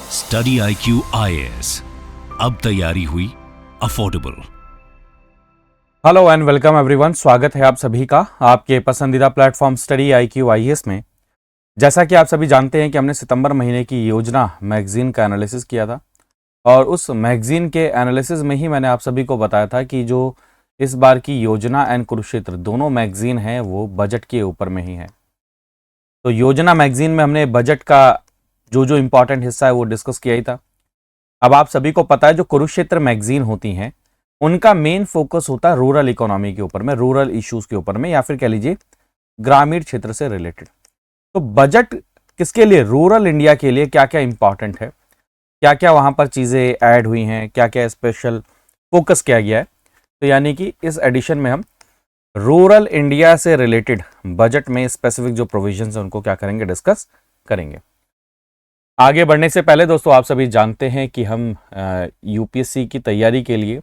Study IQ IAS, अब तैयारी हुई affordable. Hello and welcome everyone. स्वागत है आप सभी का आपके पसंदीदा प्लेटफॉर्म स्टडी IQ IAS में। जैसा कि आप सभी जानते हैं कि हमने सितंबर महीने की योजना मैगजीन का एनालिसिस किया था और उस मैगजीन के एनालिसिस में ही मैंने आप सभी को बताया था कि जो इस बार की योजना एंड कुरुक्षेत्र दोनों मैगजीन हैं वो बजट के ऊपर में ही है। तो योजना मैगजीन में हमने बजट का जो इम्पॉर्टेंट हिस्सा है वो डिस्कस किया ही था। अब आप सभी को पता है जो कुरुक्षेत्र मैगजीन होती हैं उनका मेन फोकस होता है रूरल इकोनॉमी के ऊपर में, रूरल इश्यूज के ऊपर में, या फिर कह लीजिए ग्रामीण क्षेत्र से रिलेटेड। तो बजट किसके लिए, रूरल इंडिया के लिए क्या क्या इंपॉर्टेंट है, क्या क्या वहां पर चीजें ऐड हुई हैं, क्या क्या स्पेशल फोकस किया गया है। तो यानी कि इस एडिशन में हम रूरल इंडिया से रिलेटेड बजट में स्पेसिफिक जो प्रोविजंस है उनको क्या करेंगे, डिस्कस करेंगे। आगे बढ़ने से पहले दोस्तों आप सभी जानते हैं कि हम यूपीएससी की तैयारी के लिए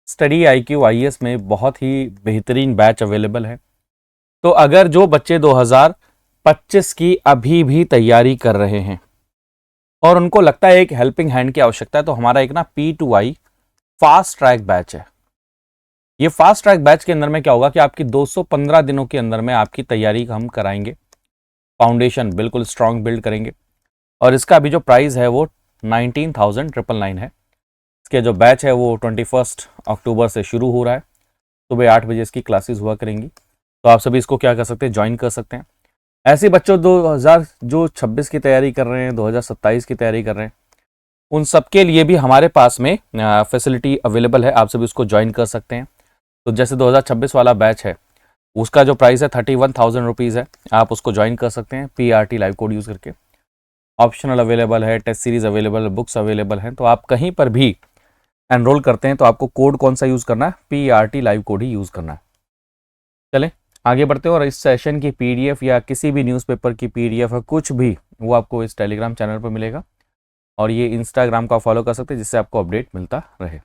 स्टडी IQ IAS में बहुत ही बेहतरीन बैच अवेलेबल है। तो अगर जो बच्चे 2025 की अभी भी तैयारी कर रहे हैं और उनको लगता है एक हेल्पिंग हैंड की आवश्यकता है, तो हमारा एक ना P2I फास्ट ट्रैक बैच है। ये फास्ट ट्रैक बैच के अंदर में क्या होगा कि आपकी 215 दिनों के अंदर में आपकी तैयारी हम कराएंगे, फाउंडेशन बिल्कुल स्ट्रांग बिल्ड करेंगे। और इसका अभी जो प्राइस है वो 19,999 है। इसके जो बैच है वो 21 अक्टूबर से शुरू हो रहा है। सुबह 8 बजे इसकी क्लासेस हुआ करेंगी। तो आप सभी इसको क्या कर सकते हैं, ज्वाइन कर सकते हैं। ऐसे बच्चों 2026 की तैयारी कर रहे हैं, 2027 की तैयारी कर रहे हैं, उन सबके लिए भी हमारे पास में फैसिलिटी अवेलेबल है। आप सभी उसको ज्वाइन कर सकते हैं। तो जैसे 2026 वाला बैच है उसका जो प्राइस है 31,000 रुपीज़ है, आप उसको ज्वाइन कर सकते हैं PRT लाइव कोड यूज़ करके। ऑप्शनल अवेलेबल है, टेस्ट सीरीज अवेलेबल है, बुक्स अवेलेबल हैं। तो आप कहीं पर भी एनरोल करते हैं तो आपको कोड कौन सा यूज़ करना है, PRT लाइव कोड ही यूज़ करना है। चलें आगे बढ़ते हैं। और इस सेशन की PDF या किसी भी न्यूज़पेपर की PDF है, कुछ भी, वो आपको इस टेलीग्राम चैनल पर मिलेगा। और ये इंस्टाग्राम का फॉलो कर सकते हैं जिससे आपको अपडेट मिलता रहे।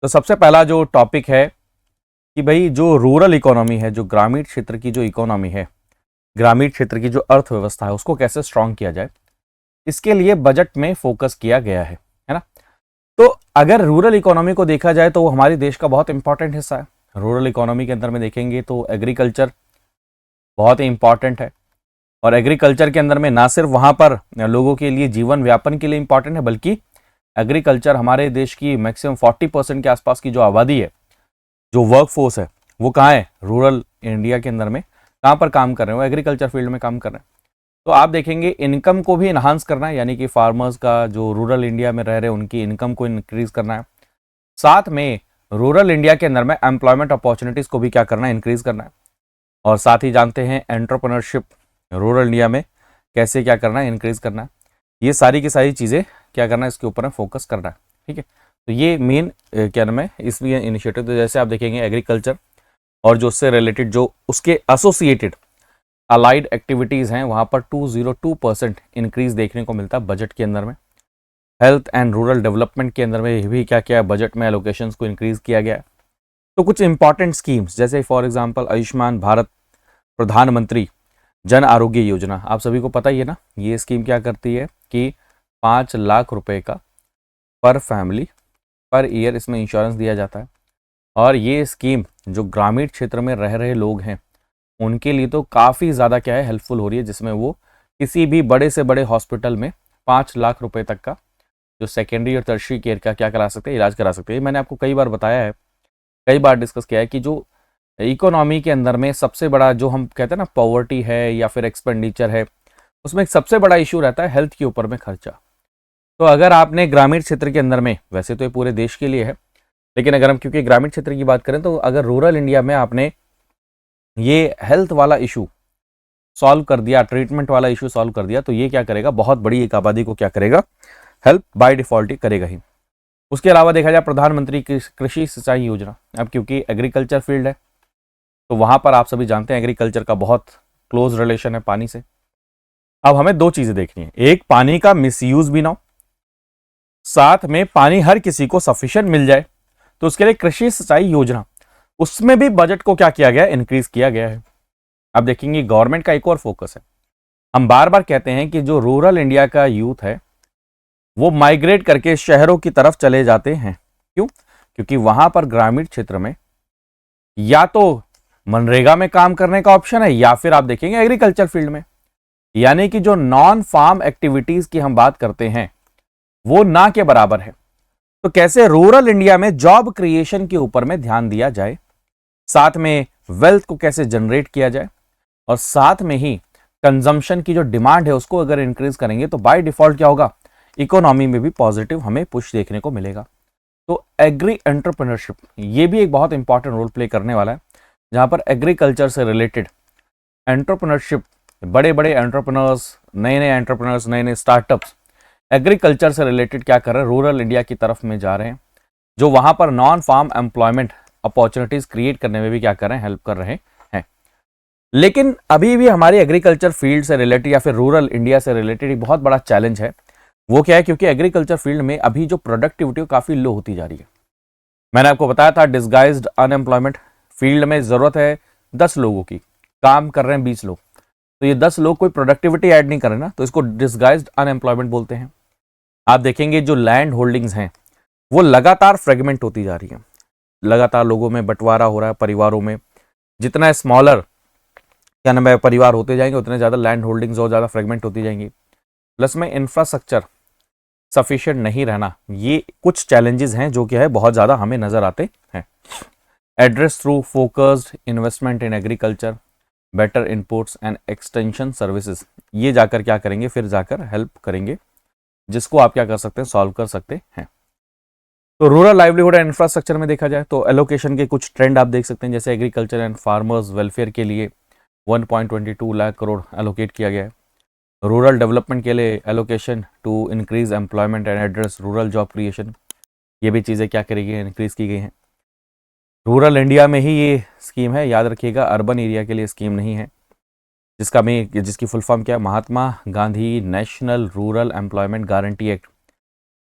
तो सबसे पहला जो टॉपिक है कि भाई जो रूरल इकोनॉमी है, जो ग्रामीण क्षेत्र की जो इकोनॉमी है, ग्रामीण क्षेत्र की जो अर्थव्यवस्था है, उसको कैसे स्ट्रांग किया जाए, इसके लिए बजट में फोकस किया गया है ना। तो अगर रूरल इकोनॉमी को देखा जाए तो वो हमारे देश का बहुत इंपॉर्टेंट हिस्सा है। रूरल इकोनॉमी के अंदर में देखेंगे तो एग्रीकल्चर बहुत ही इंपॉर्टेंट है। और एग्रीकल्चर के अंदर में ना सिर्फ वहाँ पर लोगों के लिए जीवन व्यापन के लिए इंपॉर्टेंट है, बल्कि एग्रीकल्चर हमारे देश की मैक्सिमम 40% के आसपास की जो आबादी है, जो वर्क फोर्स है, वो कहाँ है, रूरल इंडिया के अंदर में कहाँ पर काम कर रहे हैं, वो एग्रीकल्चर फील्ड में काम कर रहे हैं। तो आप देखेंगे इनकम को भी इन्हांस करना है, यानी कि फार्मर्स का जो रूरल इंडिया में रह रहे हैं उनकी इनकम को इंक्रीज करना है। साथ में रूरल इंडिया के अंदर में एम्प्लॉयमेंट अपॉर्चुनिटीज़ को भी क्या करना है, इंक्रीज करना है। और साथ ही जानते हैं एंटरप्रेन्योरशिप रूरल इंडिया में कैसे क्या करना है, इंक्रीज करना है। ये सारी की सारी चीज़ें क्या करना है, इसके ऊपर फोकस करना है। ठीक है, तो ये मेन क्या नाम है इसलिए इनिशिएटिव। तो जैसे आप देखेंगे एग्रीकल्चर और जो उससे रिलेटेड जो उसके एसोसिएटेड अलाइड एक्टिविटीज़ हैं वहाँ पर 202% इंक्रीज देखने को मिलता है बजट के अंदर में। हेल्थ एंड रूरल डेवलपमेंट के अंदर में भी क्या क्या बजट में एलोकेशंस को इंक्रीज किया गया है। तो कुछ इंपॉर्टेंट स्कीम्स जैसे फॉर एग्जांपल आयुष्मान भारत प्रधानमंत्री जन आरोग्य योजना, आप सभी को पता ही है ना। ये स्कीम क्या करती है कि 5 लाख रुपए का पर फैमिली पर ईयर इसमें इंश्योरेंस दिया जाता है। और ये स्कीम जो ग्रामीण क्षेत्र में रह रहे लोग हैं उनके लिए तो काफ़ी ज़्यादा क्या है, हेल्पफुल हो रही है, जिसमें वो किसी भी बड़े से बड़े हॉस्पिटल में 5 लाख रुपए तक का जो सेकेंडरी और टर्शियरी केयर का क्या करा सकते हैं, इलाज करा सकते हैं। मैंने आपको कई बार बताया है, कई बार डिस्कस किया है कि जो इकोनॉमी के अंदर में सबसे बड़ा जो हम कहते हैं ना पॉवर्टी है या फिर एक्सपेंडिचर है, उसमें एक सबसे बड़ा इशू रहता है हेल्थ के ऊपर में खर्चा। तो अगर आपने ग्रामीण क्षेत्र के अंदर में, वैसे तो ये पूरे देश के लिए है, लेकिन अगर हम क्योंकि ग्रामीण क्षेत्र की बात करें तो अगर रूरल इंडिया में आपने ये हेल्थ वाला इशू सॉल्व कर दिया, ट्रीटमेंट वाला इशू सॉल्व कर दिया, तो ये क्या करेगा, बहुत बड़ी एक आबादी को क्या करेगा, हेल्प बाय डिफॉल्ट ही करेगा ही। उसके अलावा देखा जाए प्रधानमंत्री कृषि सिंचाई योजना, अब क्योंकि एग्रीकल्चर फील्ड है तो वहां पर आप सभी जानते हैं एग्रीकल्चर का बहुत क्लोज रिलेशन है पानी से। अब हमें दो चीजें देखनी है, एक पानी का मिसयूज भी ना हो, साथ में पानी हर किसी को सफिशिएंट मिल जाए। तो उसके लिए कृषि सिंचाई योजना, उसमें भी बजट को क्या किया गया, इंक्रीज किया गया है। अब देखेंगे गवर्नमेंट का एक और फोकस है। हम बार बार कहते हैं कि जो रूरल इंडिया का यूथ है वो माइग्रेट करके शहरों की तरफ चले जाते हैं। क्यों? क्योंकि वहां पर ग्रामीण क्षेत्र में या तो मनरेगा में काम करने का ऑप्शन है या फिर आप देखेंगे एग्रीकल्चर फील्ड में, यानी कि जो नॉन फार्म एक्टिविटीज की हम बात करते हैं वो ना के बराबर है। तो कैसे रूरल इंडिया में जॉब क्रिएशन के ऊपर में ध्यान दिया जाए, साथ में वेल्थ को कैसे जनरेट किया जाए, और साथ में ही कंजम्पशन की जो डिमांड है उसको अगर इंक्रीज करेंगे तो बाय डिफॉल्ट क्या होगा, इकोनॉमी में भी पॉजिटिव हमें पुश देखने को मिलेगा। तो एग्री एंटरप्रेन्योरशिप ये भी एक बहुत इंपॉर्टेंट रोल प्ले करने वाला है, जहां पर एग्रीकल्चर से रिलेटेड एंटरप्रेन्योरशिप, बड़े बड़े एंटरप्रेन्योर्स, नए नए एंटरप्रेन्योर्स, नए नए स्टार्टअप्स एग्रीकल्चर से रिलेटेड क्या कर रहे हैं, रूरल इंडिया की तरफ में जा रहे हैं, जो वहां पर non farm employment opportunities create करने में भी क्या कर रहे हैं, हेल्प कर रहे हैं। लेकिन अभी भी हमारी एग्रीकल्चर फील्ड से रिलेटेड या फिर रूरल इंडिया से रिलेटेड एक बहुत बड़ा चैलेंज है। वो क्या है? क्योंकि एग्रीकल्चर फील्ड में अभी जो प्रोडक्टिविटी काफी लो होती जा रही है। मैंने आपको बताया था डिस्गाइज्ड अनएम्प्लॉयमेंट, फील्ड में जरूरत है 10 लोगों की, काम कर रहे हैं 20 लोग, तो ये 10 लोग कोई प्रोडक्टिविटी ऐड नहीं कर रहे ना, तो इसको डिस्गाइज्ड अनएम्प्लॉयमेंट बोलते हैं। आप देखेंगे जो लैंड होल्डिंग्स हैं वो लगातार फ्रेगमेंट होती जा रही है, लगातार लोगों में बंटवारा हो रहा है, परिवारों में। जितना स्मॉलर क्या नाम है परिवार होते जाएंगे उतने ज़्यादा लैंड होल्डिंग्स और ज़्यादा फ्रेगमेंट होती जाएंगी। प्लस में इंफ्रास्ट्रक्चर सफिशिएंट नहीं रहना, ये कुछ चैलेंजेस हैं जो कि है बहुत ज़्यादा हमें नज़र आते हैं। Address through focused investment in agriculture, better inputs and extension services, ये जाकर क्या करेंगे, फिर जाकर हेल्प करेंगे, जिसको आप क्या कर सकते हैं, सॉल्व कर सकते हैं। तो रूरल लाइवलीहुड एंड इंफ्रास्ट्रक्चर में देखा जाए तो एलोकेशन के कुछ ट्रेंड आप देख सकते हैं, जैसे एग्रीकल्चर एंड फार्मर्स वेलफेयर के लिए 1.22 लाख करोड़ एलोकेट किया गया है। रूरल डेवलपमेंट के लिए allocation to increase employment and address rural job creation, ये भी चीज़ें क्या करेगी, इंक्रीज की गई हैं। रूरल इंडिया में ही ये स्कीम है, याद रखिएगा, अर्बन एरिया के लिए स्कीम नहीं है, जिसकी फुल फॉर्म क्या है, Mahatma Gandhi national rural employment guarantee act,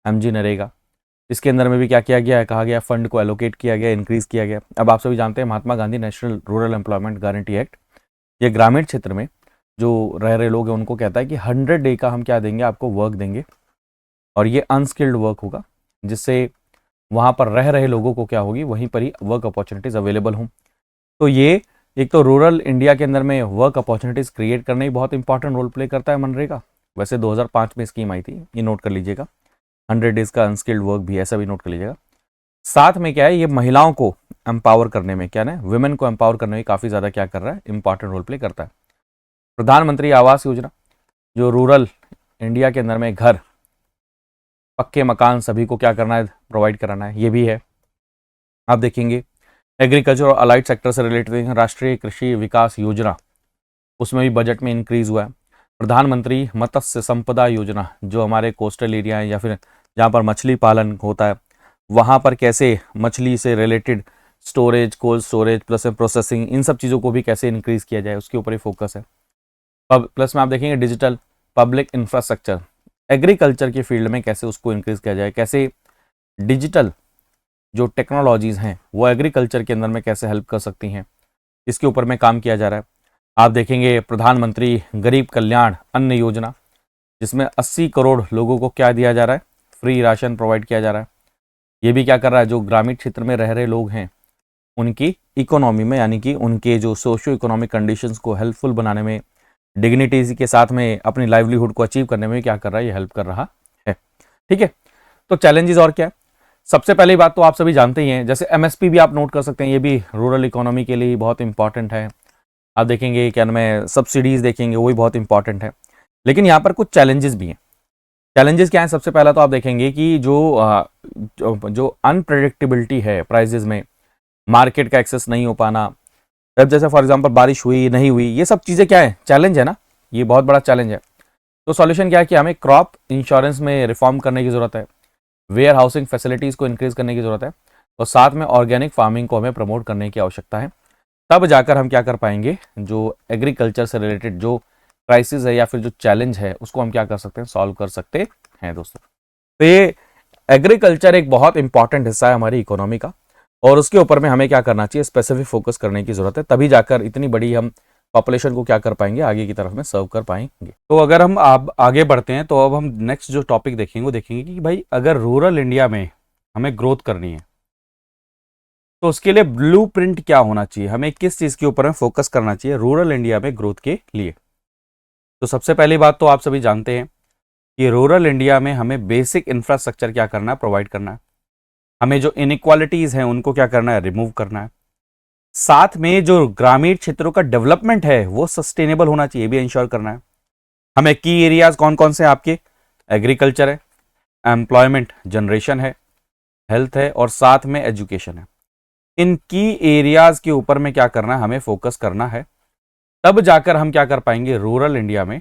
MG NREGA. इसके अंदर में भी क्या किया गया है, कहा गया फंड को एलोकेट किया गया, इंक्रीज किया गया। अब आप सभी जानते हैं Mahatma Gandhi national rural employment guarantee act, ये ग्रामीण क्षेत्र में जो रह रहे लोग हैं उनको कहता है कि 100 डे का हम क्या देंगे, आपको वर्क देंगे, और ये अनस्किल्ड वर्क होगा, जिससे वहाँ पर रह रहे लोगों को क्या होगी, वहीं पर ही वर्क अपॉर्चुनिटीज़ अवेलेबल हों। तो ये एक तो रूरल इंडिया के अंदर में वर्क अपॉर्चुनिटीज़ क्रिएट करने ही बहुत इंपॉर्टेंट रोल प्ले करता है मनरेगा। वैसे 2005 में स्कीम आई थी, ये नोट कर लीजिएगा, 100 डेज का अनस्किल्ड वर्क भी, ऐसा भी नोट कर लीजिएगा। साथ में क्या है, ये महिलाओं को एम्पावर करने में, क्या ना, वुमेन को एम्पावर करने में काफ़ी ज़्यादा क्या कर रहा है, इंपॉर्टेंट रोल प्ले करता है। प्रधानमंत्री आवास योजना, जो रूरल इंडिया के अंदर में घर, पक्के मकान सभी को क्या करना है, प्रोवाइड कराना है, ये भी है। आप देखेंगे एग्रीकल्चर और अलाइड सेक्टर से रिलेटेड राष्ट्रीय कृषि विकास योजना, उसमें भी बजट में इंक्रीज हुआ है। प्रधानमंत्री मत्स्य संपदा योजना, जो हमारे कोस्टल एरिया है या फिर जहाँ पर मछली पालन होता है, वहाँ पर कैसे मछली से related storage, cold storage plus processing, इन सब चीज़ों को भी कैसे इंक्रीज किया जाए, उसके ऊपर ही फोकस है। प्लस में आप देखेंगे डिजिटल पब्लिक इंफ्रास्ट्रक्चर, एग्रीकल्चर की फील्ड में कैसे उसको इंक्रीज किया जाए, कैसे डिजिटल जो टेक्नोलॉजीज़ हैं वो एग्रीकल्चर के अंदर में कैसे हेल्प कर सकती हैं, इसके ऊपर में काम किया जा रहा है। आप देखेंगे प्रधानमंत्री गरीब कल्याण अन्न योजना, जिसमें 80 करोड़ लोगों को क्या दिया जा रहा है, फ्री राशन प्रोवाइड किया जा रहा है। ये भी क्या कर रहा है, जो ग्रामीण क्षेत्र में रह रहे लोग हैं उनकी इकोनॉमी में, यानी कि उनके जो सोशियो इकोनॉमिक कंडीशंस को हेल्पफुल बनाने में, डिग्निटी के साथ में अपनी लाइवलीहुड को अचीव करने में क्या कर रहा है, ये हेल्प कर रहा है। ठीक है, तो चैलेंजेस और क्या है, सबसे पहली बात तो आप सभी जानते ही हैं, जैसे एमएसपी भी आप नोट कर सकते हैं, ये भी रूरल इकोनॉमी के लिए बहुत इंपॉर्टेंट है। आप देखेंगे क्या नाम है, सब्सिडीज देखेंगे, वो भी बहुत इंपॉर्टेंट है। लेकिन यहाँ पर कुछ चैलेंजेस भी हैं। चैलेंजेस क्या है, सबसे पहला तो आप देखेंगे कि जो अनप्रेडिक्टेबिलिटी है प्राइजेस में, मार्केट का एक्सेस नहीं हो पाना, अब जैसे फॉर एग्जांपल बारिश हुई नहीं हुई, ये सब चीज़ें क्या है, चैलेंज है ना, ये बहुत बड़ा चैलेंज है। तो सॉल्यूशन क्या है कि हमें क्रॉप इंश्योरेंस में रिफॉर्म करने की ज़रूरत है, वेयर हाउसिंग फैसिलिटीज़ को इंक्रीज करने की ज़रूरत है, और साथ में ऑर्गेनिक फार्मिंग को हमें प्रमोट करने की आवश्यकता है। तब जाकर हम क्या कर पाएंगे, जो एग्रीकल्चर से रिलेटेड जो क्राइसिस है या फिर जो चैलेंज है उसको हम क्या कर सकते हैं, सॉल्व कर सकते हैं दोस्तों। तो ये एग्रीकल्चर एक बहुत इंपॉर्टेंट हिस्सा है हमारी इकोनॉमी का, और उसके ऊपर में हमें क्या करना चाहिए, स्पेसिफिक फोकस करने की ज़रूरत है, तभी जाकर इतनी बड़ी हम पॉपुलेशन को क्या कर पाएंगे, आगे की तरफ में सर्व कर पाएंगे। तो अगर हम अब आगे बढ़ते हैं तो अब हम नेक्स्ट जो टॉपिक देखेंगे वो देखेंगे कि भाई अगर रूरल इंडिया में हमें ग्रोथ करनी है तो उसके लिए ब्लूप्रिंट क्या होना चाहिए, हमें किस चीज़ के ऊपर में फोकस करना चाहिए रूरल इंडिया में ग्रोथ के लिए। तो सबसे पहली बात तो आप सभी जानते हैं कि रूरल इंडिया में हमें बेसिक इंफ्रास्ट्रक्चर क्या करना है, प्रोवाइड करना है। हमें जो इनइक्वालिटीज़ हैं उनको क्या करना है, रिमूव करना है। साथ में जो ग्रामीण क्षेत्रों का डेवलपमेंट है वो सस्टेनेबल होना चाहिए, भी इंश्योर करना है। हमें की एरियाज कौन कौन से हैं आपके, एग्रीकल्चर है, एम्प्लॉयमेंट जनरेशन है, हेल्थ है और साथ में एजुकेशन है। इन की एरियाज के ऊपर में क्या करना है, हमें फोकस करना है। तब जाकर हम क्या कर पाएंगे, रूरल इंडिया में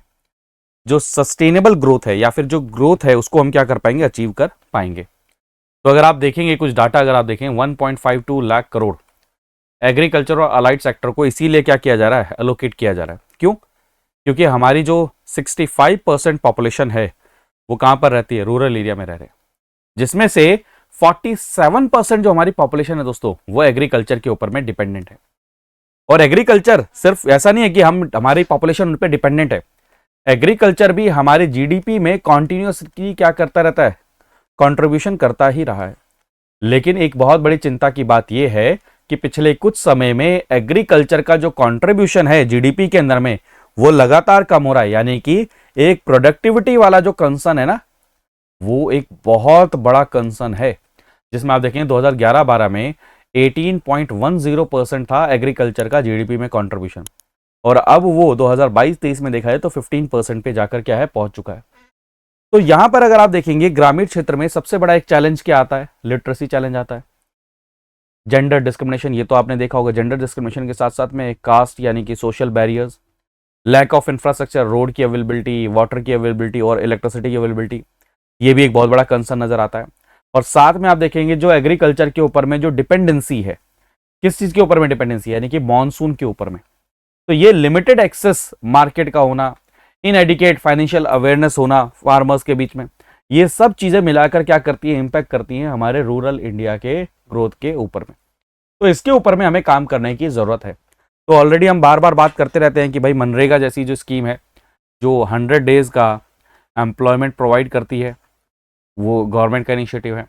जो सस्टेनेबल ग्रोथ है या फिर जो ग्रोथ है उसको हम क्या कर पाएंगे, अचीव कर पाएंगे। तो अगर आप देखेंगे कुछ डाटा, अगर आप देखें 1.52 लाख करोड़ एग्रीकल्चर और अलाइड सेक्टर को इसीलिए क्या किया जा रहा है, एलोकेट किया जा रहा है। क्यों? क्योंकि हमारी जो 65% पॉपुलेशन है वो कहां पर रहती है, रूरल एरिया में रह रहे हैं, जिसमें से 47% जो हमारी पॉपुलेशन है दोस्तों वो एग्रीकल्चर के ऊपर में डिपेंडेंट है। और एग्रीकल्चर सिर्फ ऐसा नहीं है कि हमारी पॉपुलेशन उन पर डिपेंडेंट है, एग्रीकल्चर भी हमारे जीडीपी में कॉन्टिन्यूसली क्या करता रहता है, कंट्रीब्यूशन करता ही रहा है। लेकिन एक बहुत बड़ी चिंता की बात यह है कि पिछले कुछ समय में एग्रीकल्चर का जो कंट्रीब्यूशन है जीडीपी के अंदर में वो लगातार कम हो रहा है। यानी कि एक प्रोडक्टिविटी वाला जो कंसर्न है ना, वो एक बहुत बड़ा कंसर्न है, जिसमें आप देखें 2011-12 में 18.10% था एग्रीकल्चर का जीडीपी में कंट्रीब्यूशन, और अब वो 2022-23 में देखा है तो 15% पे जाकर क्या है, पहुंच चुका है। तो यहां पर अगर आप देखेंगे ग्रामीण क्षेत्र में सबसे बड़ा एक चैलेंज क्या आता है, लिटरेसी चैलेंज आता है, जेंडर डिस्क्रिमिनेशन, ये तो आपने देखा होगा। जेंडर डिस्क्रिमिनेशन के साथ साथ में कास्ट यानी कि social barriers, lack of infrastructure, road की अवेलेबिलिटी, वाटर की अवेलेबिलिटी और इलेक्ट्रिसिटी की अवेलेबिलिटी, ये भी एक बहुत बड़ा कंसर्न नजर आता है। और साथ में आप देखेंगे जो एग्रीकल्चर के ऊपर में जो डिपेंडेंसी है, किस चीज के ऊपर में डिपेंडेंसी, यानी कि मॉनसून के ऊपर में, तो ये लिमिटेड एक्सेस मार्केट का होना, इनएडिकेट फाइनेंशियल अवेयरनेस होना फार्मर्स के बीच में, ये सब चीजें मिलाकर क्या करती है, इंपैक्ट करती हैं हमारे रूरल इंडिया के ग्रोथ के ऊपर में। तो इसके ऊपर में हमें काम करने की जरूरत है। तो ऑलरेडी हम बार बार बात करते रहते हैं कि भाई मनरेगा जैसी जो स्कीम है जो 100 डेज का एम्प्लॉयमेंट प्रोवाइड करती है, वो गवर्नमेंट का इनिशिएटिव है।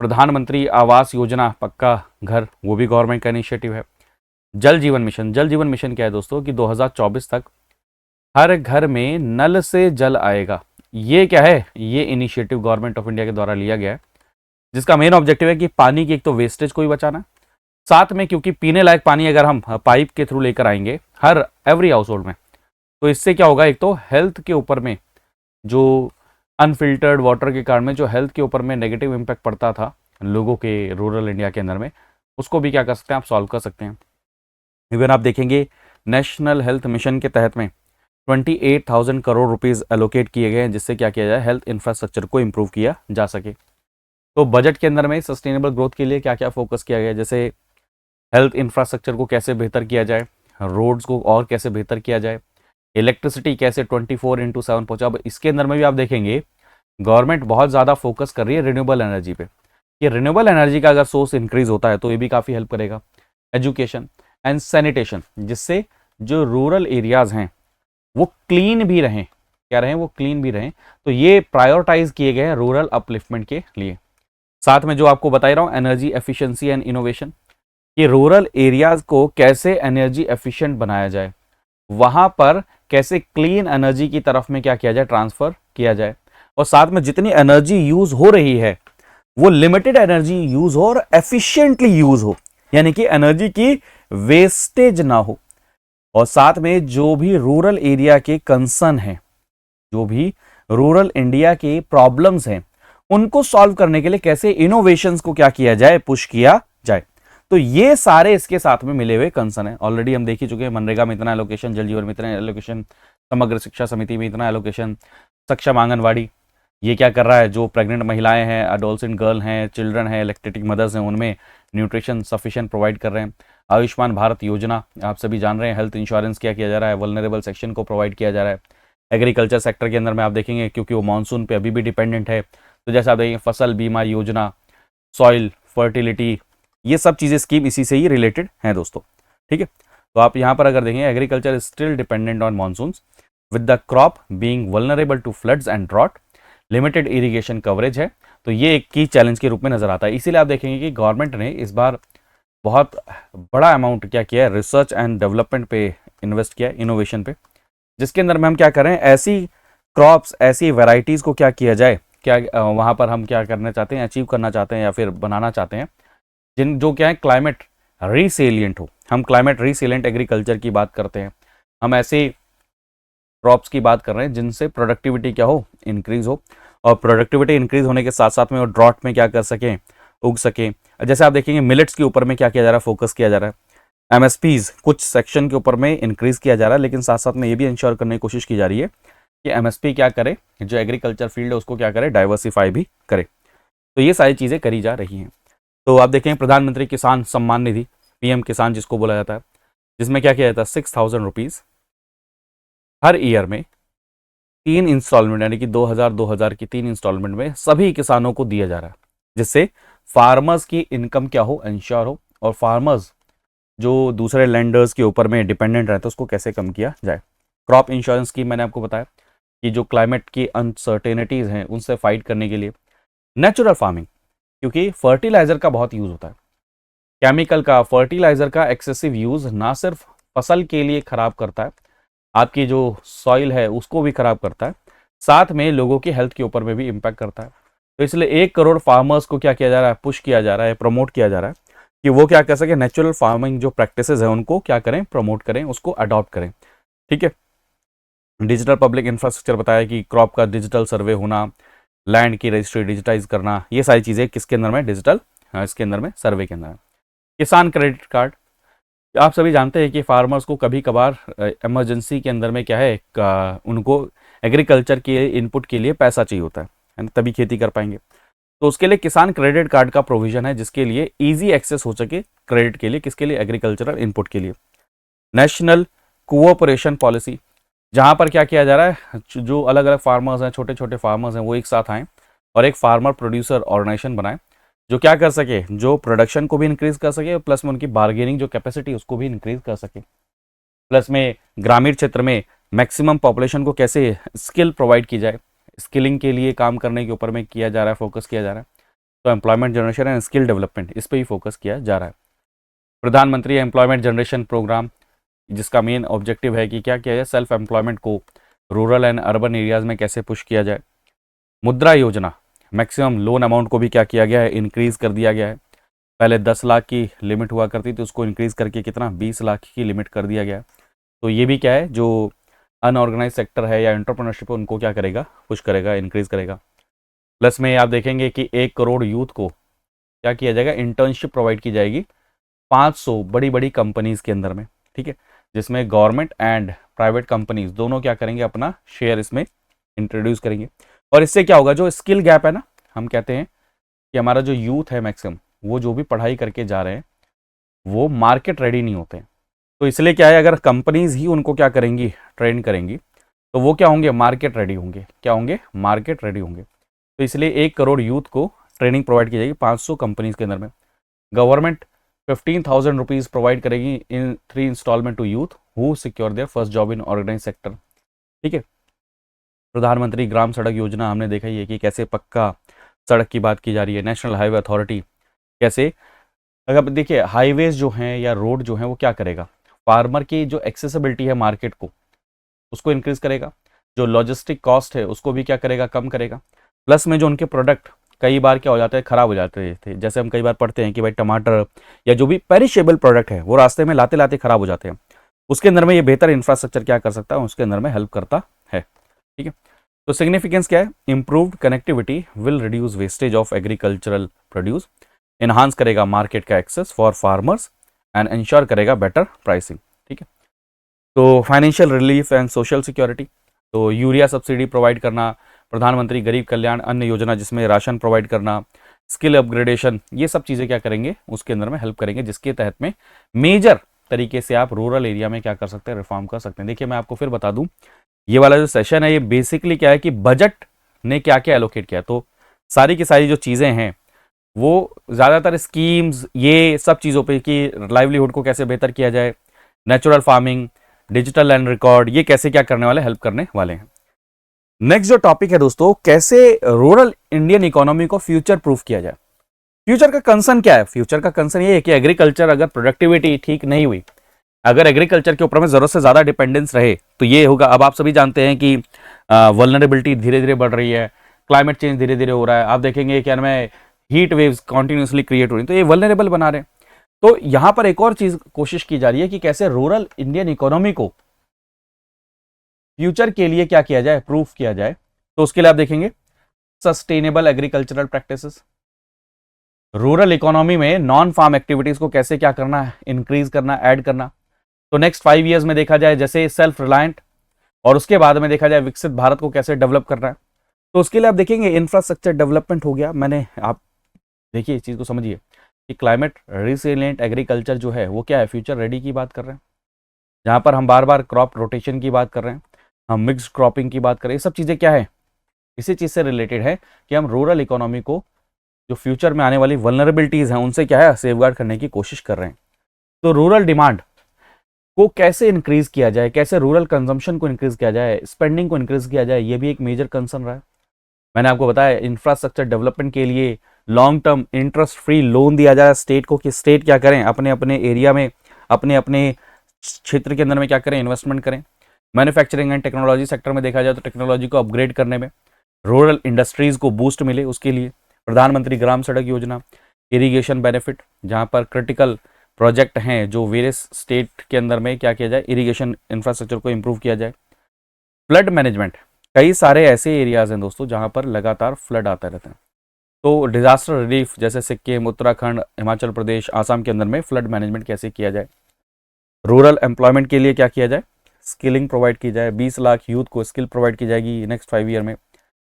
प्रधानमंत्री आवास योजना, पक्का घर, वो भी गवर्नमेंट का इनिशिएटिव है। जल जीवन मिशन, जल जीवन मिशन क्या है दोस्तों कि 2024 तक हर घर में नल से जल आएगा। ये क्या है, ये इनिशिएटिव गवर्नमेंट ऑफ इंडिया के द्वारा लिया गया है, जिसका मेन ऑब्जेक्टिव है कि पानी की एक तो वेस्टेज को ही बचाना, साथ में क्योंकि पीने लायक पानी अगर हम पाइप के थ्रू लेकर आएंगे हर एवरी हाउस होल्ड में, तो इससे क्या होगा, एक तो हेल्थ के ऊपर में जो अनफिल्टर्ड वाटर के कारण में जो हेल्थ के ऊपर में नेगेटिव इम्पैक्ट पड़ता था लोगों के रूरल इंडिया के अंदर में, उसको भी क्या कर सकते हैं, आप सॉल्व कर सकते हैं। इवन आप देखेंगे नेशनल हेल्थ मिशन के तहत में 28,000 करोड़ रुपीस एलोकेट किए गए हैं, जिससे क्या किया जाए, हेल्थ इंफ्रास्ट्रक्चर को इंप्रूव किया जा सके। तो बजट के अंदर में सस्टेनेबल ग्रोथ के लिए क्या क्या फोकस किया गया, जैसे हेल्थ इंफ्रास्ट्रक्चर को कैसे बेहतर किया जाए, रोड्स को और कैसे बेहतर किया जाए, इलेक्ट्रिसिटी कैसे 24/7 पहुंचा। अब इसके अंदर में भी आप देखेंगे गवर्नमेंट बहुत ज़्यादा फोकस कर रही है रिन्यूएबल एनर्जी पे, कि रिन्यूएबल एनर्जी का अगर सोर्स इंक्रीज होता है तो ये भी काफ़ी हेल्प करेगा। एजुकेशन एंड सैनिटेशन, जिससे जो रूरल एरियाज हैं वो क्लीन भी रहें, क्या रहें, वो क्लीन भी रहें। तो ये प्रायोरिटाइज किए गए हैं रूरल अपलिफ्टमेंट के लिए। साथ में जो आपको बता रहा हूँ एनर्जी एफिशिएंसी एंड इनोवेशन, कि रूरल एरियाज को कैसे एनर्जी एफिशिएंट बनाया जाए, वहां पर कैसे क्लीन एनर्जी की तरफ में क्या किया जाए, ट्रांसफर किया जाए, और साथ में जितनी एनर्जी यूज हो रही है वो लिमिटेड एनर्जी यूज हो और एफिशिएंटली यूज हो, यानी कि एनर्जी की वेस्टेज ना हो। और साथ में जो भी रूरल एरिया के कंसर्न है, जो भी रूरल इंडिया के प्रॉब्लम्स हैं, उनको सॉल्व करने के लिए कैसे इनोवेशंस को क्या किया जाए, पुश किया जाए। तो ये सारे इसके साथ में मिले हुए कंसर्न है। ऑलरेडी हम देख ही चुके हैं, मनरेगा में इतना एलोकेशन, जल जीवन में इतना एलोकेशन, समग्र शिक्षा समिति में इतना एलोकेशन, सक्षम आंगनवाड़ी ये क्या कर रहा है, जो प्रेग्नेंट महिलाएं हैं, अडोलसेंट गर्ल हैं, चिल्ड्रन हैं, लैक्टेटिंग मदर्स हैं, उनमें न्यूट्रिशन सफिशिएंट प्रोवाइड कर रहे हैं। आयुष्मान भारत योजना आप सभी जान रहे हैं, हेल्थ इंश्योरेंस क्या किया जा रहा है, वल्नरेबल सेक्शन को प्रोवाइड किया जा रहा है। एग्रीकल्चर सेक्टर के अंदर में आप देखेंगे क्योंकि वो मानसून पे अभी भी डिपेंडेंट है, तो जैसे आप देखेंगे फसल बीमा योजना, सॉइल फर्टिलिटी, ये सब चीज़ें स्कीम इसी से ही रिलेटेड हैं दोस्तों, ठीक है। तो आप यहाँ पर अगर देखें, agriculture is still dependent on monsoons with the crop being vulnerable to floods and drought, limited irrigation coverage है। तो ये एक की चैलेंज के रूप में नजर आता है। इसीलिए आप देखेंगे कि गवर्नमेंट ने इस बार बहुत बड़ा अमाउंट क्या किया है, रिसर्च एंड डेवलपमेंट पे इन्वेस्ट किया है, इनोवेशन पे, जिसके अंदर में हम क्या कर रहे हैं, ऐसी क्रॉप्स, ऐसी वेराइटीज़ को क्या किया जाए, क्या वहाँ पर हम क्या करना चाहते हैं, अचीव करना चाहते हैं या फिर बनाना चाहते हैं, जिन जो क्या है क्लाइमेट रीसेलिएंट हो। हम क्लाइमेट रीसेलिएंट एग्रीकल्चर की बात करते हैं, हम ऐसे क्रॉप्स की बात कर रहे हैं जिनसे प्रोडक्टिविटी क्या हो, इंक्रीज हो, और प्रोडक्टिविटी इंक्रीज होने के साथ साथ में वो ड्रॉट में क्या कर सकें, उग सकें। जैसे आप देखेंगे मिलेट्स के ऊपर में क्या किया जा रहा है, फोकस किया जा रहा है। एमएसपीज कुछ सेक्शन के ऊपर में इंक्रीज किया जा रहा है, लेकिन साथ साथ में ये भी इंश्योर करने की कोशिश की जा रही है कि एमएसपी क्या करे, जो एग्रीकल्चर फील्ड है उसको क्या करे, डाइवर्सिफाई भी करे। तो ये सारी चीज़ें करी जा रही हैं। तो आप देखें प्रधानमंत्री किसान सम्मान निधि, पीएम किसान जिसको बोला जाता है, जिसमें क्या किया जाता है, 6,000 रुपीज़ हर ईयर में 3 इंस्टॉलमेंट, यानी कि 2,000 की 3 इंस्टॉलमेंट में सभी किसानों को दिया जा रहा है, जिससे फार्मर्स की इनकम क्या हो, इंश्योर हो, और फार्मर्स जो दूसरे लैंडर्स के ऊपर में डिपेंडेंट रहते हैं उसको कैसे कम किया जाए। क्रॉप इंश्योरेंस स्कीम मैंने आपको बताया कि जो क्लाइमेट की अनसर्टेनिटीज़ हैं उनसे फाइट करने के लिए। नेचुरल फार्मिंग, क्योंकि फर्टिलाइज़र का बहुत यूज़ होता है, केमिकल का, फर्टिलाइज़र का एक्सेसिव यूज़ ना सिर्फ फसल के लिए ख़राब करता है, आपकी जो सॉइल है उसको भी ख़राब करता है, साथ में लोगों की हेल्थ के ऊपर में भी इम्पैक्ट करता है। तो इसलिए 1 करोड़ फार्मर्स को क्या किया जा रहा है, पुश किया जा रहा है, प्रमोट किया जा रहा है कि वो क्या कर सके, नेचुरल फार्मिंग जो प्रैक्टिसेस हैं उनको क्या करें, प्रमोट करें, उसको अडॉप्ट करें। ठीक है। डिजिटल पब्लिक इंफ्रास्ट्रक्चर बताया कि क्रॉप का डिजिटल सर्वे होना, लैंड की रजिस्ट्री डिजिटाइज करना, ये सारी चीज़ें किसके अंदर में, डिजिटल, इसके अंदर में, सर्वे के अंदर है। किसान क्रेडिट कार्ड, आप सभी जानते हैं कि फार्मर्स को कभी कभार इमरजेंसी के अंदर में क्या है, उनको एग्रीकल्चर के इनपुट के लिए पैसा चाहिए होता है ना, तभी खेती कर पाएंगे। तो उसके लिए किसान क्रेडिट कार्ड का प्रोविजन है, जिसके लिए इजी एक्सेस हो सके क्रेडिट के लिए, किसके लिए, एग्रीकल्चरल इनपुट के लिए। नेशनल कोऑपरेशन पॉलिसी, जहाँ पर क्या किया जा रहा है, जो अलग अलग फार्मर्स हैं, छोटे छोटे फार्मर्स हैं, वो एक साथ आएँ और एक फार्मर प्रोड्यूसर ऑर्गेनाइजेशन बनाए, जो क्या कर सके, जो प्रोडक्शन को भी इंक्रीज कर सके, प्लस में उनकी बार्गेनिंग जो कैपेसिटी उसको भी इंक्रीज कर सके, प्लस में ग्रामीण क्षेत्र में मैक्सिमम पॉपुलेशन को कैसे स्किल प्रोवाइड की जाए, स्किलिंग के लिए काम करने के ऊपर में किया जा रहा है, फोकस किया जा रहा है। तो employment generation and skill development, इस पर ही फोकस किया जा रहा है। प्रधानमंत्री एम्प्लॉयमेंट जनरेशन प्रोग्राम, जिसका मेन ऑब्जेक्टिव है कि क्या किया जाए, सेल्फ एम्प्लॉयमेंट को रूरल एंड अर्बन एरियाज़ में कैसे पुश किया जाए। मुद्रा योजना, मैक्सिमम लोन अमाउंट को भी क्या किया गया है, इंक्रीज कर दिया गया है। पहले 10 लाख की लिमिट हुआ करती थी, उसको इंक्रीज करके कितना, 20 लाख की लिमिट कर दिया गया है। तो ये भी क्या है, जो अनऑर्गेनाइज सेक्टर है या एंटरप्रेन्योरशिप है उनको क्या करेगा, पुश करेगा, इंक्रीज करेगा। प्लस में आप देखेंगे कि 1 करोड़ यूथ को क्या किया जाएगा, इंटर्नशिप प्रोवाइड की जाएगी 500 बड़ी बड़ी कंपनीज के अंदर में। ठीक है, जिसमें गवर्नमेंट एंड प्राइवेट कंपनीज दोनों क्या करेंगे, अपना शेयर इसमें इंट्रोड्यूस करेंगे। और इससे क्या होगा, जो स्किल गैप है ना, हम कहते हैं कि हमारा जो यूथ है मैक्सिमम, वो जो भी पढ़ाई करके जा रहे हैं वो मार्केट रेडी नहीं होते हैं। तो इसलिए क्या है, अगर कंपनीज ही उनको क्या करेंगी, ट्रेन करेंगी, तो वो क्या होंगे, मार्केट रेडी होंगे। क्या होंगे, मार्केट रेडी होंगे। तो इसलिए 1 करोड़ यूथ को ट्रेनिंग प्रोवाइड की जाएगी 500 कंपनीज के अंदर में। गवर्नमेंट 15,000 रुपीज़ प्रोवाइड करेगी in 3 instalment to youth who secure their first job in organise sector. ठीक है। प्रधानमंत्री ग्राम सड़क योजना, हमने देखा ही है कि कैसे पक्का सड़क की बात की जा रही है। नेशनल हाईवे अथॉरिटी कैसे, अगर देखिए हाईवेज जो हैं या रोड जो हैं वो क्या करेगा, फार्मर की जो एक्सेसिबिलिटी है मार्केट को, उसको इंक्रीज करेगा। जो लॉजिस्टिक कॉस्ट है उसको भी क्या करेगा, कम करेगा। प्लस में जो उनके प्रोडक्ट कई बार क्या हो जाते हैं, ख़राब हो जाते थे, जैसे हम कई बार पढ़ते हैं कि भाई टमाटर या जो भी पेरिशेबल प्रोडक्ट है वो रास्ते में लाते लाते ख़राब हो जाते हैं, उसके अंदर में ये बेहतर इंफ्रास्ट्रक्चर क्या कर सकता है, उसके अंदर में हेल्प करता है। ठीक है। तो सिग्निफिकेंस क्या है, improved connectivity will reduce wastage of agricultural produce, enhance करेगा मार्केट का access for farmers and ensure करेगा बेटर प्राइसिंग। ठीक है। तो financial relief and social security, तो यूरिया सब्सिडी प्रोवाइड करना, प्रधानमंत्री गरीब कल्याण अन्न योजना जिसमें राशन प्रोवाइड करना, स्किल अपग्रेडेशन, ये सब चीज़ें क्या करेंगे, उसके अंदर में हेल्प करेंगे, जिसके तहत में मेजर तरीके से आप रूरल एरिया में क्या कर सकते हैं, रिफॉर्म कर सकते हैं। देखिए मैं आपको फिर बता दूं, ये वाला जो सेशन है ये बेसिकली क्या है कि बजट ने क्या क्या एलोकेट किया, तो सारी की सारी जो चीज़ें हैं वो ज़्यादातर स्कीम्स, ये सब चीज़ों पे कि लाइवलीहुड को कैसे बेहतर किया जाए, natural farming, digital land record, ये कैसे क्या करने वाले, हेल्प करने वाले हैं। नेक्स्ट जो टॉपिक है दोस्तों, कैसे रूरल इंडियन इकोनॉमी को फ्यूचर प्रूफ किया जाए। फ्यूचर का कंसर्न क्या है? फ्यूचर का कंसर्न ये है कि एग्रीकल्चर अगर प्रोडक्टिविटी ठीक नहीं हुई, अगर एग्रीकल्चर के ऊपर में जरूरत से ज्यादा डिपेंडेंस रहे तो ये होगा। अब आप सभी जानते हैं कि वल्नरेबिलिटी धीरे धीरे बढ़ रही है, क्लाइमेट चेंज धीरे धीरे हो रहा है। आप देखेंगे क्या में हीट वेव्स कॉन्टिन्यूसली क्रिएट हो रही है, तो ये वल्नरेबल बना रहे हैं। तो यहां पर एक और चीज कोशिश की जा रही है कि कैसे रूरल इंडियन इकोनॉमी को फ्यूचर के लिए क्या किया जाए, प्रूफ किया जाए। तो उसके लिए आप देखेंगे sustainable agricultural practices, rural economy में नॉन फार्म एक्टिविटीज को कैसे क्या करना है, इंक्रीज करना, ऐड करना। तो नेक्स्ट 5 ईयर्स में देखा जाए जैसे सेल्फ रिलायंट, और उसके बाद में देखा जाए विकसित भारत को कैसे डेवलप करना है। तो उसके लिए आप देखेंगे इंफ्रास्ट्रक्चर डेवलपमेंट हो गया। मैंने आप देखिए इस चीज को समझिए कि क्लाइमेट रिसिलिएंट एग्रीकल्चर जो है वो क्या है, फ्यूचर रेडी की बात कर रहे हैं, जहां पर हम बार बार क्रॉप रोटेशन की बात कर रहे हैं, हम मिक्स्ड क्रॉपिंग की बात करें। ये सब चीजें क्या है, इसी चीज से रिलेटेड है कि हम रूरल इकोनॉमी को जो फ्यूचर में आने वाली वल्नरेबिलिटीज हैं उनसे क्या है, सेफगार्ड करने की कोशिश कर रहे हैं। तो रूरल डिमांड को कैसे इंक्रीज किया जाए, कैसे रूरल कंजम्पशन को इंक्रीज किया जाए, स्पेंडिंग को इंक्रीज किया जाए, ये भी एक मेजर कंसर्न रहा है। मैंने आपको बताया इंफ्रास्ट्रक्चर डेवलपमेंट के लिए long term interest free loan दिया जाए स्टेट को, कि स्टेट क्या करें, अपने अपने एरिया में, अपने अपने क्षेत्र के अंदर में क्या करें, इन्वेस्टमेंट करें। मैन्युफैक्चरिंग एंड टेक्नोलॉजी सेक्टर में देखा जाए तो टेक्नोलॉजी को अपग्रेड करने में, रूरल इंडस्ट्रीज को बूस्ट मिले, उसके लिए प्रधानमंत्री ग्राम सड़क योजना, इरिगेशन बेनिफिट, जहां पर क्रिटिकल प्रोजेक्ट हैं जो वेरियस स्टेट के अंदर में क्या किया जाए, इरिगेशन इंफ्रास्ट्रक्चर को इंप्रूव किया जाए। फ्लड मैनेजमेंट, कई सारे ऐसे एरियाज हैं दोस्तों जहां पर लगातार फ्लड आता रहता है, तो डिजास्टर रिलीफ जैसे सिक्किम, उत्तराखंड, हिमाचल प्रदेश, आसाम के अंदर में फ्लड मैनेजमेंट कैसे किया जाए। रूरल एम्प्लॉयमेंट के लिए क्या किया जाए, स्किलिंग प्रोवाइड की जाए, 20 लाख यूथ को स्किल प्रोवाइड की जाएगी नेक्स्ट 5 ईयर में।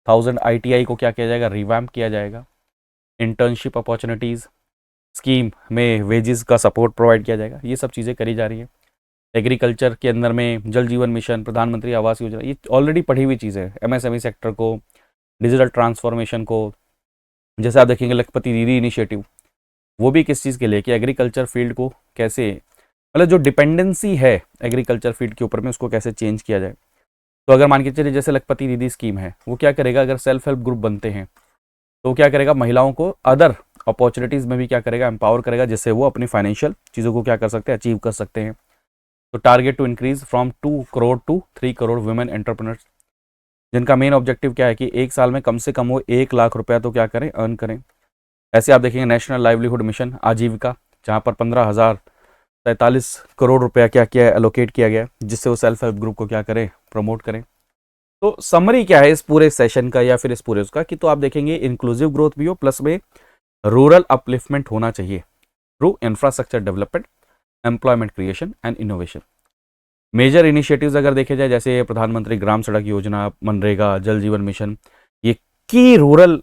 1000 ITI को क्या किया जाएगा, रिवैम्प किया जाएगा। इंटर्नशिप अपॉर्चुनिटीज स्कीम में वेजेस का सपोर्ट प्रोवाइड किया जाएगा। ये सब चीज़ें करी जा रही है। एग्रीकल्चर के अंदर में जल जीवन मिशन, प्रधानमंत्री आवास योजना, ये ऑलरेडी पढ़ी हुई चीज़ है। MSME सेक्टर को, डिजिटल ट्रांसफॉर्मेशन को, जैसे आप देखेंगे लखपति दीदी इनिशिएटिव, वो भी किस चीज़ के लिए कि एग्रीकल्चर फील्ड को कैसे, मतलब जो डिपेंडेंसी है एग्रीकल्चर फील्ड के ऊपर में उसको कैसे चेंज किया जाए। तो अगर मान के चलिए जैसे लखपति दीदी स्कीम है, वो क्या करेगा, अगर सेल्फ हेल्प ग्रुप बनते हैं तो क्या करेगा, महिलाओं को अदर अपॉर्चुनिटीज़ में भी क्या करेगा, एम्पावर करेगा, जिससे वो अपनी फाइनेंशियल चीज़ों को क्या कर सकते हैं, अचीव कर सकते हैं। तो target to increase from 2 crore to 3 crore women entrepreneurs, जिनका मेन ऑब्जेक्टिव क्या है कि एक साल में कम से कम वो 1 लाख रुपया तो क्या करें, अर्न करें। ऐसे आप देखेंगे नेशनल लाइवलीहुड मिशन आजीविका, जहाँ पर 15,043 करोड़ रुपया क्या किया है, एलोकेट किया गया, जिससे वो सेल्फ हेल्प ग्रुप को क्या करें, प्रमोट करें। तो समरी क्या है इस पूरे सेशन का या फिर इस पूरे उसका, कि तो आप देखेंगे इंक्लूसिव ग्रोथ भी हो, प्लस में रूरल अपलिफ्टमेंट होना चाहिए through infrastructure development, employment creation and innovation. Major initiatives अगर देखे जाए जैसे प्रधानमंत्री ग्राम सड़क योजना, मनरेगा, जल जीवन मिशन, ये की रूरल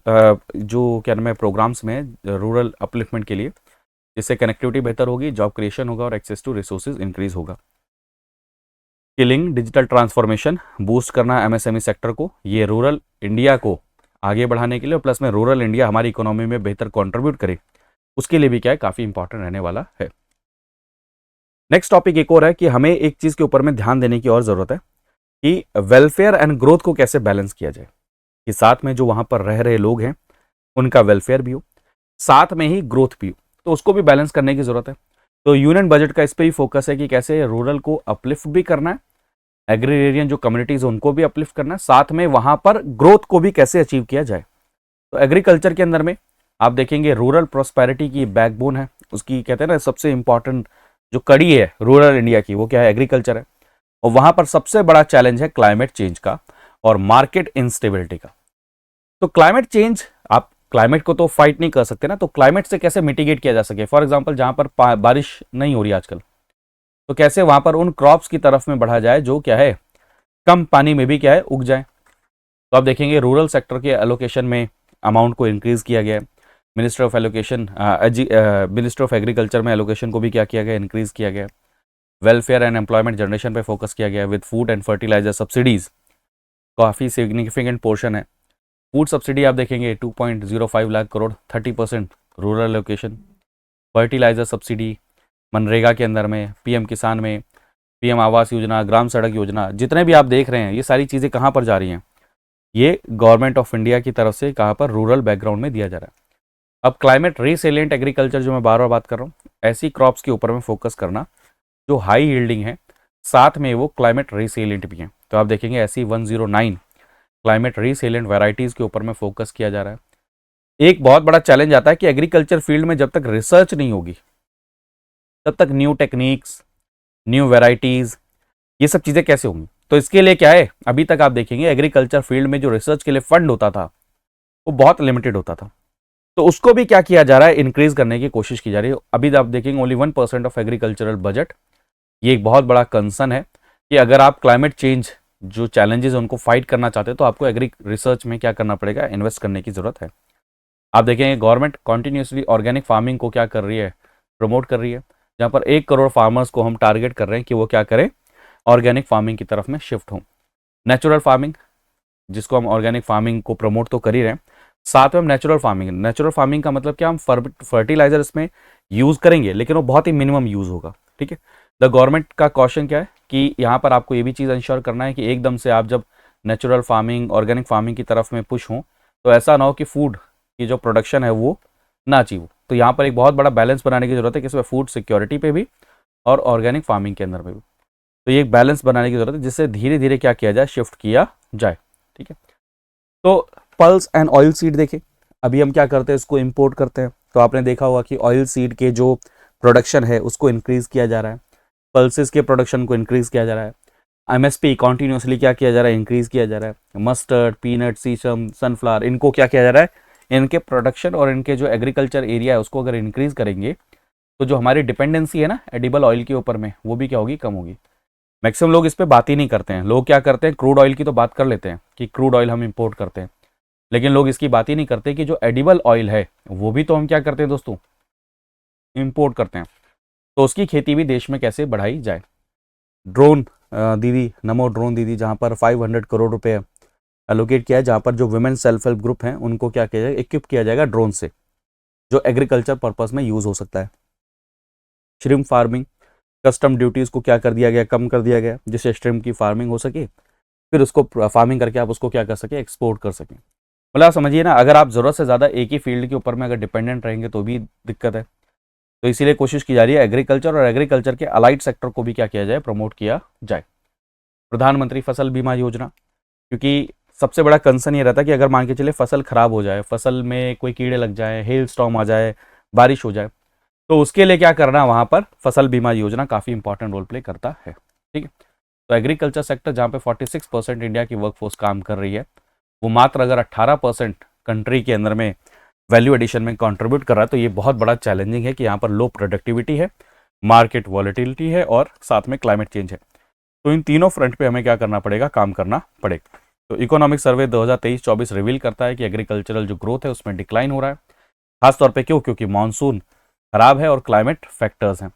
जो क्या नाम है प्रोग्राम्स में रूरल अपलिफ्टमेंट के लिए, जिससे कनेक्टिविटी बेहतर होगी, जॉब क्रिएशन होगा और एक्सेस टू रिसोर्सेज इंक्रीज होगा। स्किलिंग, डिजिटल ट्रांसफॉर्मेशन, बूस्ट करना MSME सेक्टर को, ये रूरल इंडिया को आगे बढ़ाने के लिए, और प्लस में रूरल इंडिया हमारी इकोनॉमी में बेहतर कंट्रीब्यूट करे, उसके लिए भी क्या है, काफ़ी इंपॉर्टेंट रहने वाला है। नेक्स्ट टॉपिक एक और है कि हमें एक चीज़ के ऊपर में ध्यान देने की और ज़रूरत है कि वेलफेयर एंड ग्रोथ को कैसे बैलेंस किया जाए, कि साथ में जो वहाँ पर रह रहे लोग हैं उनका वेलफेयर भी हो, साथ में ही ग्रोथ भी हो, तो उसको भी बैलेंस करने की ज़रूरत है। तो यूनियन बजट का इस पर ही फोकस है कि कैसे रूरल को अपलिफ्ट भी करना है, एग्रीरियन जो कम्युनिटीज़ उनको भी अपलिफ्ट करना है, साथ में वहाँ पर ग्रोथ को भी कैसे अचीव किया जाए। तो एग्रीकल्चर के अंदर में आप देखेंगे रूरल प्रॉस्पेरिटी की बैकबोन है, उसकी कहते हैं ना सबसे इंपॉर्टेंट जो कड़ी है रूरल इंडिया की, वो क्या है, एग्रीकल्चर है। और वहाँ पर सबसे बड़ा चैलेंज है क्लाइमेट चेंज का और मार्केट इंस्टेबिलिटी का। तो क्लाइमेट चेंज, आप क्लाइमेट को तो फाइट नहीं कर सकते ना, तो क्लाइमेट से कैसे मिटिगेट किया जा सके। फॉर एग्जांपल जहाँ पर बारिश नहीं हो रही आजकल, तो कैसे वहाँ पर उन क्रॉप्स की तरफ में बढ़ा जाए जो क्या है, कम पानी में भी क्या है, उग जाए। तो आप देखेंगे रूरल सेक्टर के एलोकेशन में अमाउंट को इंक्रीज किया गया है। Ministry of allocation, ministry of agriculture में एलोकेशन को भी क्या किया गया, इंक्रीज किया गया। वेलफेयर एंड एम्प्लॉयमेंट जनरेशन पे फोकस किया गया with food and fertiliser subsidies, काफ़ी सिग्निफिकेंट पोर्शन है। फूड सब्सिडी आप देखेंगे 2.05 lakh crore, 30% rural allocation. Fertiliser subsidy मनरेगा के अंदर में, PM किसान में पीएम आवास योजना, ग्राम सड़क योजना, जितने भी आप देख रहे हैं ये सारी चीज़ें कहाँ पर जा रही हैं, ये गवर्नमेंट ऑफ इंडिया की तरफ से कहाँ पर, रूरल बैकग्राउंड में दिया जा रहा है। अब क्लाइमेट रिसिलिएंट एग्रीकल्चर जो मैं बार बार बात कर रहा हूँ, ऐसी क्रॉप्स के ऊपर में फोकस करना जो हाई यील्डिंग है, साथ में वो क्लाइमेट रिसिलिएंट भी हैं। तो आप देखेंगे ऐसी 109 क्लाइमेट रिसिलिएंट वैरायटीज़ के ऊपर में फोकस किया जा रहा है। एक बहुत बड़ा चैलेंज आता है कि एग्रीकल्चर फील्ड में जब तक रिसर्च नहीं होगी तब तक न्यू टेक्निक्स, न्यू वैरायटीज़, ये सब चीज़ें कैसे होंगी। तो इसके लिए क्या है, अभी तक आप देखेंगे एग्रीकल्चर फील्ड में जो रिसर्च के लिए फंड होता था वो बहुत लिमिटेड होता था। तो उसको भी क्या किया जा रहा है, इंक्रीज करने की कोशिश की जा रही है। अभी आप देखेंगे ओनली 1% ऑफ एग्रीकल्चरल बजट। ये एक बहुत बड़ा कंसर्न है कि अगर आप क्लाइमेट चेंज जो चैलेंजेस उनको फाइट करना चाहते हैं तो आपको एग्री रिसर्च में क्या करना पड़ेगा, इन्वेस्ट करने की जरूरत है। आप देखेंगे गवर्नमेंट कॉन्टिन्यूसली ऑर्गेनिक फार्मिंग को क्या कर रही है, प्रमोट कर रही है, जहाँ पर 1 करोड़ फार्मर्स को हम टारगेट कर रहे हैं कि वो क्या करें, ऑर्गेनिक फार्मिंग की तरफ में शिफ्ट हों। नेचुरल फार्मिंग, जिसको हम ऑर्गेनिक फार्मिंग को प्रमोट तो कर ही रहे हैं, साथ में हम नेचुरल फार्मिंग का मतलब क्या, हम फर्टिलाइजर इसमें यूज़ करेंगे लेकिन वो बहुत ही मिनिमम यूज़ होगा। ठीक है, द गवर्नमेंट का कॉशन क्या है कि यहाँ पर आपको ये भी चीज़ इंश्योर करना है कि एकदम से आप जब नेचुरल फार्मिंग, ऑर्गेनिक फार्मिंग की तरफ में पुश हों तो ऐसा ना हो कि फूड की जो प्रोडक्शन है वो ना अचीव हो। तो यहाँ पर एक बहुत बड़ा बैलेंस बनाने की जरूरत है, किसमें, फूड सिक्योरिटी पे भी और ऑर्गेनिक फार्मिंग के अंदर में भी। तो ये एक बैलेंस बनाने की जरूरत है जिससे धीरे धीरे क्या किया जाए, शिफ्ट किया जाए। ठीक है, तो पल्स एंड ऑयल सीड देखें, अभी हम क्या करते हैं, इसको इंपोर्ट करते हैं। तो आपने देखा होगा कि ऑयल सीड के जो प्रोडक्शन है उसको इंक्रीज किया जा रहा है, पल्सेस के प्रोडक्शन को इंक्रीज किया जा रहा है, एमएसपी कॉन्टिन्यूसली क्या किया जा रहा है, इंक्रीज किया जा रहा है। मस्टर्ड, पीनट, सीसम, सनफ्लावर, इनको क्या किया जा रहा है, इनके प्रोडक्शन और इनके जो एग्रीकल्चर एरिया है उसको अगर इंक्रीज करेंगे तो जो हमारी डिपेंडेंसी है ना एडिबल ऑयल के ऊपर में, वो भी क्या होगी, कम होगी। मैक्सिमम लोग इस पर बात ही नहीं करते हैं। लोग क्या करते हैं, क्रूड ऑयल की तो बात कर लेते हैं कि क्रूड ऑयल हम इंपोर्ट करते हैं, लेकिन लोग इसकी बात ही नहीं करते कि जो एडिबल ऑयल है वो भी तो हम क्या करते हैं दोस्तों, इंपोर्ट करते हैं। तो उसकी खेती भी देश में कैसे बढ़ाई जाए। ड्रोन दीदी, नमो ड्रोन दीदी, जहाँ पर 500 करोड़ रुपए एलोकेट किया है, जहाँ पर जो वुमेन सेल्फ हेल्प ग्रुप हैं उनको क्या किया जाएगा, इक्विप किया जाएगा ड्रोन से, जो एग्रीकल्चर पर्पस में यूज़ हो सकता है। श्रिम्प फार्मिंग, कस्टम ड्यूटीज़ को क्या कर दिया गया, कम कर दिया गया, जिससे श्रिम्प की फार्मिंग हो सके, फिर उसको फार्मिंग करके आप उसको क्या कर सके, एक्सपोर्ट कर सकें। मतलब आप समझिए ना, अगर आप ज़रूरत से ज़्यादा एक ही फील्ड के ऊपर में अगर डिपेंडेंट रहेंगे तो भी दिक्कत है। तो इसीलिए कोशिश की जा रही है एग्रीकल्चर और एग्रीकल्चर के अलाइड सेक्टर को भी क्या किया जाए, प्रमोट किया जाए। प्रधानमंत्री फसल बीमा योजना, क्योंकि सबसे बड़ा कंसर्न ये रहता है कि अगर मान के चले फसल खराब हो जाए, फसल में कोई कीड़े लग जाए, हेल स्टॉर्म आ जाए, बारिश हो जाए, तो उसके लिए क्या करना, वहाँ पर फसल बीमा योजना काफ़ी इंपॉर्टेंट रोल प्ले करता है। ठीक है, तो एग्रीकल्चर सेक्टर जहाँ पे 46% इंडिया की वर्कफोर्स काम कर रही है, वो मात्र अगर 18% कंट्री के अंदर में वैल्यू एडिशन में कंट्रीब्यूट कर रहा है, तो ये बहुत बड़ा चैलेंजिंग है कि यहाँ पर लो प्रोडक्टिविटी है, मार्केट वॉलेटिलिटी है और साथ में क्लाइमेट चेंज है। तो इन तीनों फ्रंट पे हमें क्या करना पड़ेगा, काम करना पड़ेगा। तो इकोनॉमिक सर्वे 2023-24 रिवील करता है कि एग्रीकल्चरल जो ग्रोथ है उसमें डिक्लाइन हो रहा है, खासतौर पे क्यों, क्योंकि मानसून खराब है और क्लाइमेट फैक्टर्स हैं।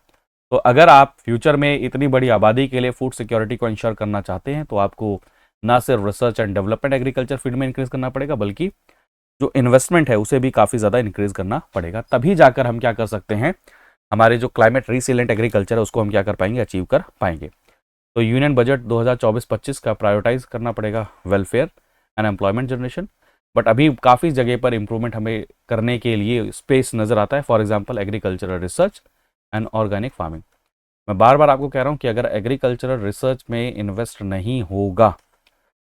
तो अगर आप फ्यूचर में इतनी बड़ी आबादी के लिए फूड सिक्योरिटी को इंश्योर करना चाहते हैं तो आपको ना सिर्फ research and development agriculture field में इंक्रीज करना पड़ेगा, बल्कि जो इन्वेस्टमेंट है उसे भी काफ़ी ज़्यादा इंक्रीज करना पड़ेगा। तभी जाकर हम क्या कर सकते हैं, हमारे जो क्लाइमेट रिसिलेंट एग्रीकल्चर है उसको हम क्या कर पाएंगे, अचीव कर पाएंगे। तो यूनियन बजट 2024-25 का प्रायोरिटाइज करना पड़ेगा welfare and employment generation, but अभी काफ़ी जगह पर इंप्रूवमेंट हमें करने के लिए स्पेस नज़र आता है। For example agricultural research and organic farming. मैं बार बार आपको कह रहा हूँ कि अगर एग्रीकल्चरल रिसर्च में इन्वेस्ट नहीं होगा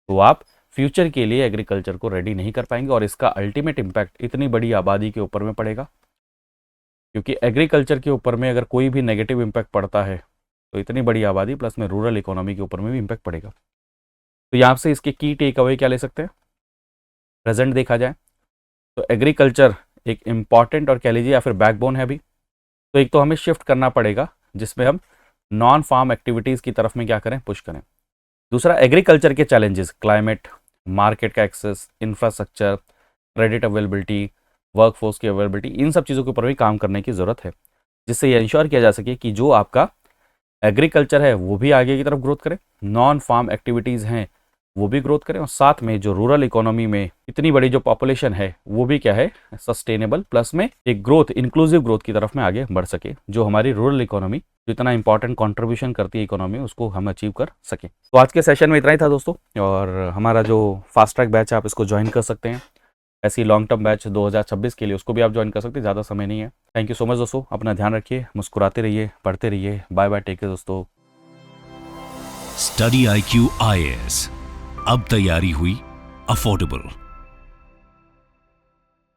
तो आप फ्यूचर के लिए एग्रीकल्चर को रेडी नहीं कर पाएंगे और इसका अल्टीमेट इम्पैक्ट इतनी बड़ी आबादी के ऊपर में पड़ेगा। क्योंकि एग्रीकल्चर के ऊपर में अगर कोई भी नेगेटिव इम्पैक्ट पड़ता है तो इतनी बड़ी आबादी प्लस में रूरल इकोनॉमी के ऊपर में भी इम्पैक्ट पड़ेगा। तो यहाँ से इसके की टेक अवे क्या ले सकते हैं, प्रेजेंट देखा जाए तो एग्रीकल्चर एक इम्पॉर्टेंट और कह लीजिए या फिर बैकबोन है अभी। तो एक तो हमें शिफ्ट करना पड़ेगा जिसमें हम नॉन फार्म एक्टिविटीज़ की तरफ में क्या करें, पुश करें। दूसरा, एग्रीकल्चर के चैलेंजेस, क्लाइमेट, मार्केट का access, infrastructure, credit availability, workforce की अवेलेबिलिटी, इन सब चीज़ों के ऊपर भी काम करने की ज़रूरत है, जिससे ये इंश्योर किया जा सके कि जो आपका एग्रीकल्चर है वो भी आगे की तरफ ग्रोथ करे, नॉन फार्म एक्टिविटीज़ हैं वो भी ग्रोथ करें और साथ में जो रूरल इकोनॉमी में इतनी बड़ी जो पॉपुलेशन है वो भी क्या है सस्टेनेबल प्लस में एक ग्रोथ इंक्लूसिव ग्रोथ की तरफ में आगे बढ़ सके, जो हमारी रूरल इकोनॉमी जो इतना इंपॉर्टेंट कंट्रीब्यूशन करती है इकोनॉमी उसको हम अचीव कर सकें। तो आज के सेशन में इतना ही था दोस्तों, और हमारा जो फास्ट ट्रैक बैच है आप इसको ज्वाइन कर सकते हैं। ऐसी लॉन्ग टर्म बैच 2026 के लिए उसको भी आप ज्वाइन कर सकते हैं, ज़्यादा समय नहीं है। थैंक यू सो मच दोस्तों, अपना ध्यान रखिए, मुस्कुराते रहिए, पढ़ते रहिए। बाय बाय, टेक केयर दोस्तों। स्टडी IQ IAS, अब तैयारी हुई अफोर्डेबल।